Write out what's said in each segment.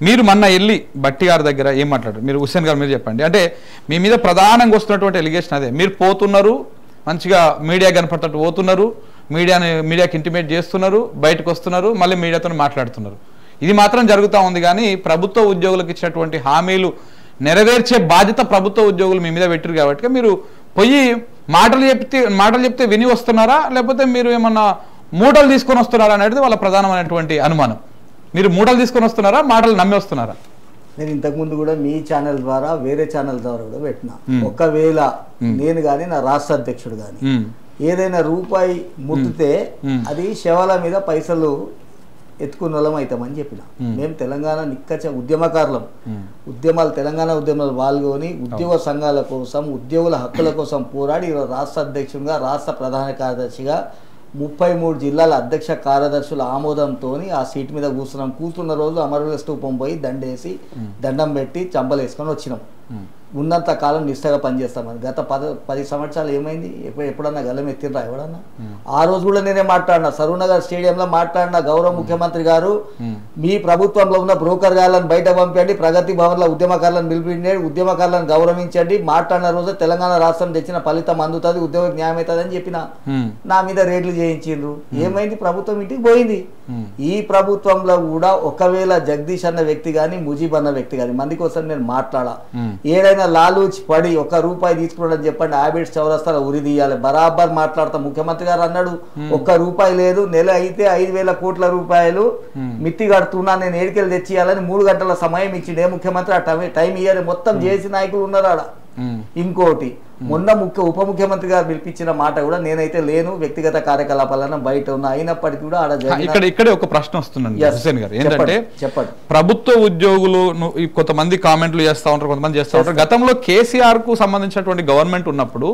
మీరు మొన్న వెళ్ళి బట్టి గారి దగ్గర ఏం మాట్లాడారు? మీరు హుస్సేన్ గారు మీరు చెప్పండి. అంటే మీ మీద ప్రధానంగా వస్తున్నటువంటి ఎలిగేషన్ అదే, మీరు పోతున్నారు మంచిగా మీడియా కనపడటట్టు పోతున్నారు, మీడియాకి ఇంటిమేట్ చేస్తున్నారు, బయటకు వస్తున్నారు, మళ్ళీ మీడియాతో మాట్లాడుతున్నారు. ఇది మాత్రం జరుగుతూ ఉంది. కానీ ప్రభుత్వ ఉద్యోగులకు ఇచ్చినటువంటి హామీలు నెరవేర్చే బాధ్యత ప్రభుత్వ ఉద్యోగులు మీ మీద పెట్టారు కాబట్టి మీరు పోయి మాటలు చెప్తే విని వస్తున్నారా, లేకపోతే మీరు ఏమన్నా మూటలు తీసుకొని వస్తున్నారా అనేది వాళ్ళ ప్రధానమైనటువంటి అనుమానం. మీరు మూటలు తీసుకొని వస్తున్నారా, మాటలు నమ్మి వస్తున్నారా? నేను ఇంతకుముందు కూడా మీ ఛానల్ ద్వారా వేరే ఛానల్ ద్వారా కూడా పెట్టినా, ఒకవేళ నేను కానీ నా రాష్ట్ర అధ్యక్షుడు కానీ ఏదైనా రూపాయి ముట్టితే అది శవాల మీద పైసలు ఎత్తుకున్న వాళ్ళం అవుతామని చెప్పిన. మేము తెలంగాణ నిక్కచ్చ ఉద్యమకారులం, తెలంగాణ ఉద్యమాలు పాల్గొని ఉద్యోగ సంఘాల కోసం, ఉద్యోగుల హక్కుల కోసం పోరాడి రాష్ట్ర అధ్యక్షుడిగా, రాష్ట్ర ప్రధాన కార్యదర్శిగా 33 జిల్లాల అధ్యక్ష కార్యదర్శుల ఆమోదంతో ఆ సీట్ మీద కూర్చున్న రోజు అమరవీర స్తూపం పోయి దండేసి దండం పెట్టి చంపలేసుకొని వచ్చినాం. ఉన్నంత కాలం నిష్ఠగా పనిచేస్తామని. గత 10 సంవత్సరాలు ఏమైంది? ఎప్పుడన్నా గలం ఎత్తినరా ఎవడన్నా? ఆ రోజు కూడా నేనే మాట్లాడినా, సరూనగర్ స్టేడియంలో మాట్లాడిన, గౌరవ ముఖ్యమంత్రి గారు మీ ప్రభుత్వంలో ఉన్న బ్రోకర్ గాళ్ళని బయట పంపండి, ప్రగతి భవన్లో ఉద్యమకారులను పిలిపించండి, ఉద్యమకారులను గౌరవించండి, మాట్లాడిన రోజు తెలంగాణ రాష్ట్రం తెచ్చిన ఫలితం అందుతుంది, ఉద్యోగ న్యాయం అవుతుంది అని చెప్పిన. నా మీద రేట్లు చేయించిండ్రు. ఏమైంది? ప్రభుత్వం ఇంటికి పోయింది. ఈ ప్రభుత్వంలో కూడా ఒకవేళ జగదీష్ అన్న వ్యక్తి కానీ, ముజీబ్ అన్న వ్యక్తి కానీ, మంది కోసం నేను మాట్లాడా, ఏదైనా లాలూచి పడి ₹1 తీసుకున్నాడని చెప్పండి, హ్యాబిట్స్ చౌరస్తాలో ఉరి తీయాలి. బరాబర్ మాట్లాడతా. ముఖ్యమంత్రి గారు అన్నాడు ₹1 లేదు, నెల అయితే 5,000 కోట్ల రూపాయలు మిత్తి కడుతున్నా, నేను ఏడికెళ్ళి తెచ్చియాలని 3 గంటల సమయం ఇచ్చిండే ముఖ్యమంత్రి. ఆ టైం ఇయ్యాలి. మొత్తం చేసి నాయకులు ఉన్నారు ఆడ. ఇంకోటి, మొన్న ఉప ముఖ్యమంత్రి గారు పిలిపించిన మాట కూడా నేనైతే లేను, వ్యక్తిగత కార్యకలాపాలను బయట ఉన్నా, అయినప్పటికీ కూడా ఆడ ఇక్కడే ఒక ప్రశ్న వస్తుందండి హుస్సేన్ గారు. ఏంటంటే చెప్పండి, ప్రభుత్వ ఉద్యోగులు కొంతమంది కామెంట్లు చేస్తూ ఉంటారు, కొంతమంది చేస్తూ ఉంటారు. గతంలో కేసీఆర్ కు సంబంధించినటువంటి గవర్నమెంట్ ఉన్నప్పుడు,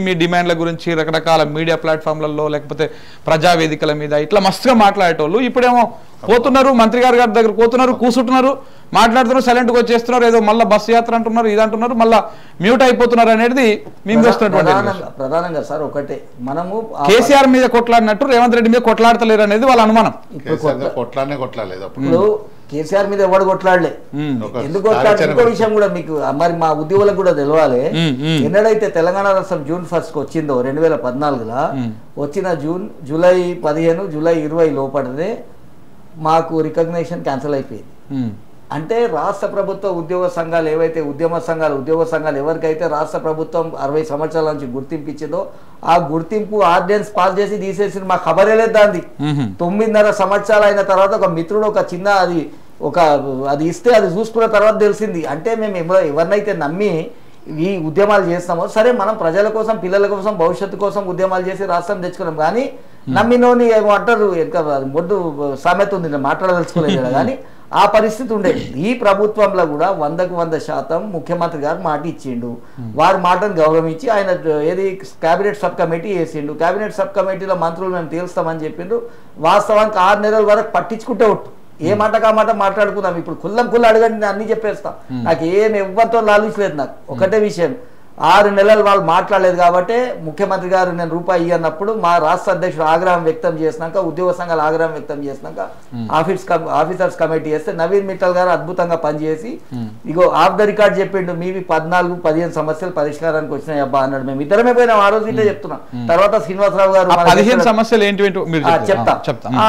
మీ డిమాండ్ల గురించి రకరకాల మీడియా ప్లాట్ఫామ్లలో లేకపోతే ప్రజావేదికల మీద ఇట్లా మస్తుగా మాట్లాడేటోళ్ళు ఇప్పుడేమో పోతున్నారు, మంత్రి గారి దగ్గర పోతున్నారు, కూర్చుంటున్నారు, మాట్లాడుతున్నారు, సైలెంట్గా వచ్చేస్తున్నారు, ఏదో మళ్ళీ బస్సు యాత్ర అంటున్నారు, ఇది అంటున్నారు, మళ్ళీ మ్యూట్ అయిపోతున్నారు అనేది మేము వస్తున్నటువంటి ప్రధానంగా. సార్ ఒకటే, మనము కేసీఆర్ మీద కొట్లాడినట్టు రేవంత్ రెడ్డి మీద కొట్లాడతలేరు అనేది వాళ్ళ అనుమానం. ఇప్పుడు కేసీఆర్ మీద ఎవడు కొట్లాడలే, ఎందుకు కొట్లాడు? ఇంకో విషయం కూడా మీకు మరి మా ఉద్యోగులకు కూడా తెలవాలి. ఎన్నడైతే తెలంగాణ రాష్ట్రం June 1 వచ్చిందో 2014లో వచ్చిన జూలై 15, జూలై 20 లోపలనే మాకు రికగ్నేషన్ క్యాన్సిల్ అయిపోయింది. అంటే రాష్ట్ర ప్రభుత్వ ఉద్యోగ సంఘాలు ఏవైతే ఉద్యోగ సంఘాలు ఎవరికైతే రాష్ట్ర ప్రభుత్వం 60 సంవత్సరాల నుంచి గుర్తింపు ఇచ్చిందో ఆ గుర్తింపు ఆర్డినెన్స్ పాస్ చేసి తీసేసి మాకు ఖబరే లేదు. దాన్ని 9.5 సంవత్సరాలు అయిన తర్వాత ఒక మిత్రుడు ఒక చిన్న అది ఇస్తే అది చూసుకున్న తర్వాత తెలిసింది. అంటే మేము ఎవరినైతే నమ్మి ఈ ఉద్యమాలు చేస్తామో, సరే మనం ప్రజల కోసం, పిల్లల కోసం, భవిష్యత్తు కోసం ఉద్యమాలు చేసి రాష్ట్రం తెచ్చుకున్నాం. కానీ నమ్మినోని ఏమో అంటారు, మొద్దు సామెత ఉంది, నేను మాట్లాడదలుచుకోలేదు కానీ ఆ పరిస్థితి ఉండేది. ఈ ప్రభుత్వంలో కూడా 100కు 100% ముఖ్యమంత్రి గారు మాట ఇచ్చిండు. వారి మాటను గౌరవించి ఆయన ఏది కేబినెట్ సబ్ కమిటీ వేసిండు. కేబినెట్ సబ్ కమిటీలో మంత్రులు మేము తేల్స్తామని చెప్పిండు. వాస్తవానికి 6 నెలల వరకు పట్టించుకుంటే ఒట్టు, ఏ మాటకా మాట మాట్లాడుకుందాం. ఇప్పుడు కుల్ల అడగండి, నేను అన్ని చెప్పేస్తా. నాకు ఏం ఎవరితో లాలించలేదు. నాకు ఒకటే విషయం, 6 నెలలు వాళ్ళు మాట్లాడలేదు కాబట్టి ముఖ్యమంత్రి గారు నేను ₹1 అన్నప్పుడు మా రాష్ట్ర అధ్యక్షుడు ఆగ్రహం వ్యక్తం చేసినాక, ఉద్యోగ సంఘాలు ఆగ్రహం వ్యక్తం చేసినాక ఆఫీసర్స్ కమిటీ చేస్తే నవీన్ మిట్టల్ గారు అద్భుతంగా పనిచేసి ఇగో ఆఫ్ ద రికార్డ్ చెప్పిండు, మీవి 14-15 సమస్యలు పరిష్కారానికి వచ్చినాయి అబ్బా అన్నాడు. మేము ఇద్దరమే పోయినాం ఆ రోజు. ఇట్లా చెప్తున్నాం. తర్వాత శ్రీనివాసరావు గారు 15 సమస్యలు చెప్తా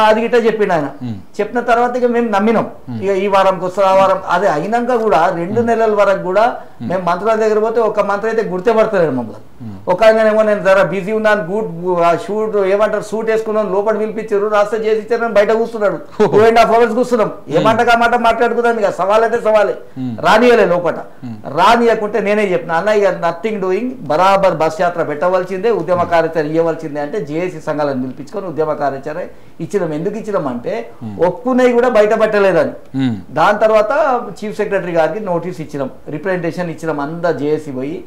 అది గిట్ట చెప్పిండు ఆయన. చెప్పిన తర్వాత ఇక మేము నమ్మినాం. ఇక ఈ వారంకి వస్తారు, ఆ వారం అదే అయినాక కూడా 2 నెలల వరకు కూడా మేము మంత్రుల దగ్గర పోతే ఒక మంత్రి అయితే గుర్తుపడతారు మమ్మల్ని. ఒక ఆయనేమో నేను జర బిజీ ఉన్నాను, షూట్ ఏమంటారు సూట్ వేసుకున్నాను, లోపల పిలిపించారు, రాష్ట్రం చేసి ఇచ్చారు, బయట కూర్చున్నాడు. 2.5 hours కూర్చున్నాం. ఏ మాట మాట మాట్లాడుకుందాం. ఇక సవాల్ అయితే సవాలే. రానియలే లోపల. రానియకుంటే నేనే చెప్పిన, అన్నయ్య నథింగ్ డూయింగ్, బరాబర్ బస్ యాత్ర పెట్టవలసిందే, ఉద్యమ కార్యాచరణ ఇవ్వవలసిందే అంటే జేఏసీ సంఘాలను పిలిపించుకొని ఉద్యమ కార్యాచరణ ఇచ్చినాం. ఎందుకు ఇచ్చినాం అంటే ఒప్పుకునేవి కూడా బయట పెట్టలేదని. దాని తర్వాత చీఫ్ సెక్రటరీ గారికి నోటీస్ ఇచ్చినాం, రిప్రజెంటేషన్ ఇచ్చినాం. అంతా జేఏసీ పోయి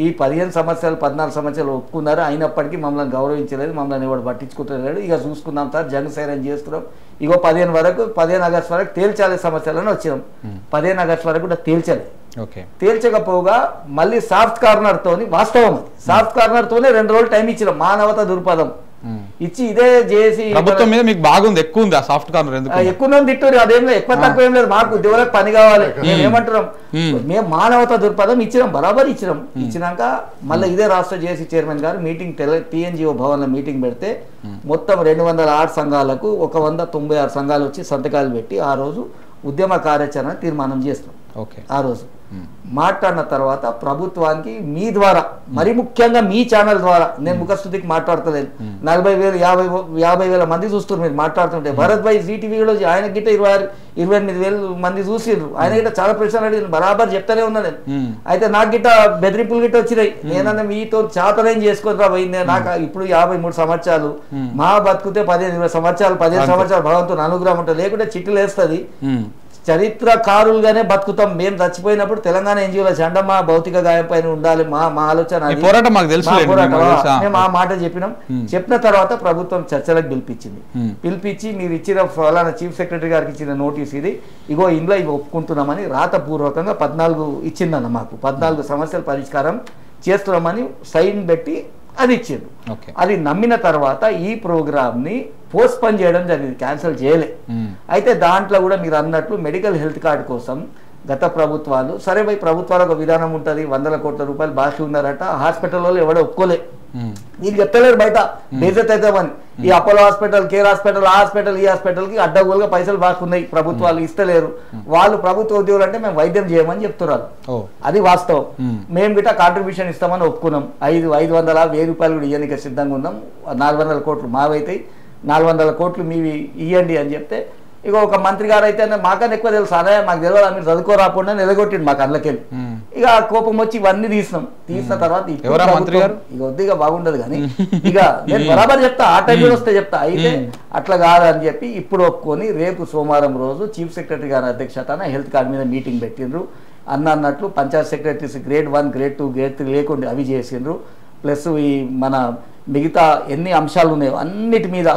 ఈ 15 సంవత్సరాలు 14 సంవత్సరాలు ఒప్పుకున్నారు, అయినప్పటికీ మమ్మల్ని గౌరవించలేదు, మమ్మల్ని ఎవరు పట్టించుకుంటలేడు. ఇక చూసుకుందాం సార్, జనసేన చేస్తున్నాం. ఇగో 15 ఆగస్టు వరకు తేల్చాలి సమస్యలను వచ్చినాం. 15 ఆగస్టు వరకు కూడా తేల్చాలి. తేల్చకపోగా మళ్ళీ సాఫ్ట్ కార్నర్ తోని, వాస్తవం సాఫ్ట్ కార్నర్ తోనే 2 రోజులు టైం ఇచ్చినాం. మానవత దృక్పథం ఇచ్చి ఇదే చేసి ప్రభుత్వం మీద మీకు బాగుంది, ఎక్కువ ఉంది ఆ సాఫ్ట్ కార్నర్, ఎందుకు ఎక్కువ తిట్టారు, అదేం లేదు, ఎక్కువ తక్కువ ఏం లేదు, మాకు ఉద్యోగులకు పని కావాలి. మేము ఏమంటున్నాం, మేము మానవతా దృక్పథం ఇచ్చినాం, బరాబర్ ఇచ్చినాక మళ్ళీ ఇదే రాష్ట్ర జేఏసీ చైర్మన్ గారు మీటింగ్ టీఎన్జిఓ భవన్లో మీటింగ్ పెడితే మొత్తం 206 సంఘాలకు 196 సంఘాలు వచ్చి సంతకాలు పెట్టి ఆ రోజు ఉద్యమ కార్యాచరణ తీర్మానం చేస్తాం. ఆ రోజు మాట్లాడిన తర్వాత ప్రభుత్వానికి మీ ద్వారా, మరి ముఖ్యంగా మీ ఛానల్ ద్వారా, నేను ముఖస్థుతికి మాట్లాడతలేను, 40,000 మంది చూస్తున్నారు మీరు మాట్లాడుతుంటే. భరత్ భాయ్ జీటీవీలో ఆయన గిట్ట 28,000 మంది చూసిర్రు, ఆయన గిట్ట చాలా ప్రశ్నలు అడిగి బరాబర్ చెప్తానే ఉన్నా నేను. అయితే నాకు గిట్ట బెదిరింపులు గిట్ట వచ్చినాయి, నేనన్నా మీతో చాతనేం చేసుకొని రా పోయింది, నాకు ఇప్పుడు 53 సంవత్సరాలు, మా బతుకుతే 15 సంవత్సరాలు భగవంతుని అనుగ్రహం ఉంటుంది, లేకుంటే చిట్టులు వేస్తుంది. చరిత్రకారులుగానే బతుకుతాం. మేము చచ్చిపోయినప్పుడు తెలంగాణ ఎన్జిఓల జెండా మా భౌతిక గాయం పైన ఉండాలి, మా ఆలోచన. మేము ఆ మాట చెప్పిన తర్వాత ప్రభుత్వం చర్చలకు పిలిపించి మీరు ఇచ్చిన ఫలానా చీఫ్ సెక్రటరీ గారికి ఇచ్చిన నోటీస్ ఇది, ఇగో ఇందులో ఇవి ఒప్పుకుంటున్నామని రాతపూర్వకంగా 14 ఇచ్చిందన్న, మాకు 14 సమస్యల పరిష్కారం చేస్తున్నామని సైన్ పెట్టి అది ఇచ్చిండు. అది నమ్మిన తర్వాత ఈ ప్రోగ్రామ్ ని పోస్ట్పోన్ చేయడం జరిగింది, క్యాన్సిల్ చేయలే. అయితే దాంట్లో కూడా మీరు అన్నట్లు మెడికల్ హెల్త్ కార్డు కోసం గత ప్రభుత్వాలు, సరే పోయి ప్రభుత్వాలకు ఒక విధానం ఉంటుంది, 100 కోట్ల రూపాయలు బాకీ ఉన్నారట, హాస్పిటల్ వాళ్ళు ఎవడో ఒప్పుకోలే, వీళ్ళు చెప్తలేరు బయట బేజత్ అవుతామని. ఈ అపోలో హాస్పిటల్, కేర్ హాస్పిటల్, ఆ హాస్పిటల్, ఈ హాస్పిటల్కి అడ్డగోలుగా పైసలు బాకీ ఉన్నాయి, ప్రభుత్వాలు ఇస్తలేరు. వాళ్ళు ప్రభుత్వ ఉద్యోగులు అంటే మేము వైద్యం చేయమని చెప్తున్నారు, అది వాస్తవం. మేము గిట్ట కాంట్రిబ్యూషన్ ఇస్తామని ఒప్పుకున్నాం, 500-1000 రూపాయలు కూడా ఇవ్వడానికి సిద్ధంగా ఉన్నాం. 400 కోట్లు మావైతే, 400 కోట్లు మీవి ఇవ్వండి అని చెప్తే, ఇక ఒక మంత్రి గారు అయితే మాకన్నా ఎక్కువ తెలుసు, అదే మాకు తెలియదు, మీరు చదువుకోరాకుండా నిలగొట్టిండు మాకు అందులోకెళ్ళి. ఇక కోపం వచ్చి ఇవన్నీ తీసిన తర్వాత ఇక వద్దిగా బాగుండదు కానీ ఇక నేను బరాబర్ చెప్తా, ఆ టైంలో వస్తే చెప్తా. అయితే అట్లా కాదని చెప్పి ఇప్పుడు ఒప్పుకొని రేపు సోమవారం రోజు చీఫ్ సెక్రటరీ గారి అధ్యక్షతన హెల్త్ కార్డు మీద మీటింగ్ పెట్టిండ్రు. అన్నట్లు Panchayat secretaries grade 1, grade 2, grade 3 లేకుండా అవి చేసిండ్రు. ప్లస్ ఈ మన మిగతా ఎన్ని అంశాలు ఉన్నాయో అన్నిటి మీద